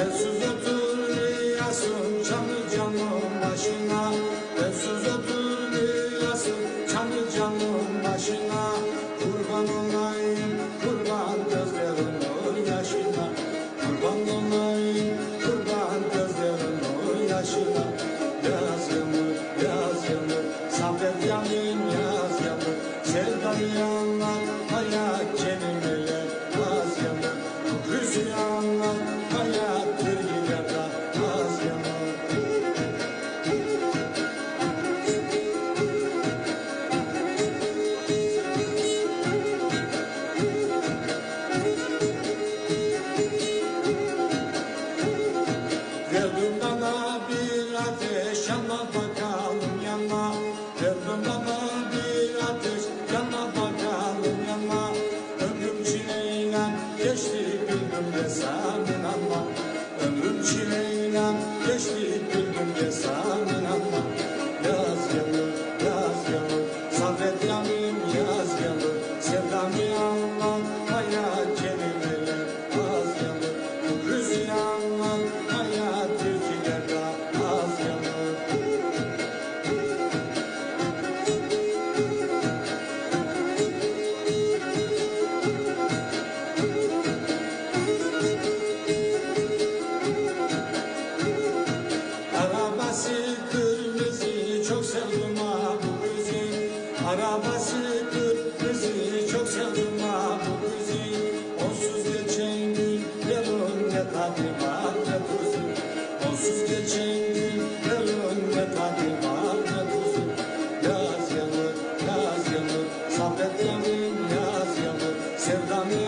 Elsiz oturuyorsun Çamlıca'nın başına, elsiz oturuyorsun Çamlıca'nın başına. Kurban olayım, kurban gözlerinin yaşına, kurban olayım, kurban gözlerinin yaşına. Yaz yağmur, yaz yağmur, sabret yanayım yaz yağmur. Sevdayanlar, hayat kelimeler az yağmur. Rüzgarlar, hayat türküler az yağmur. Verdim bana bir ateş, yana bakalım yana. Verdim bana bir ateş, yana bakalım yana. Ömrüm çileyle geçti bildim desem inanma. Ömrüm çileyle geçti bildim desem inanma. Yaz yağmur, yaz yağmur, sabret yanayım yaz yağmur. Sevdamı anlat, hayat kelimeler az yağmur. Rüzgarlar, hayat türküler az yağmur. Arabası kırmızı çok sevdim ha bu kızı. Arabası kırmızı çok sevdim ha bu kızı. Onsuz geçen gün yarın ne tadı var ne tuzu. Onsuz geçen gün yarın ne tadı var ne tuzu. Yaz yağmur, yaz yağmur, sabret yanayım yaz yağmur. Sevdamı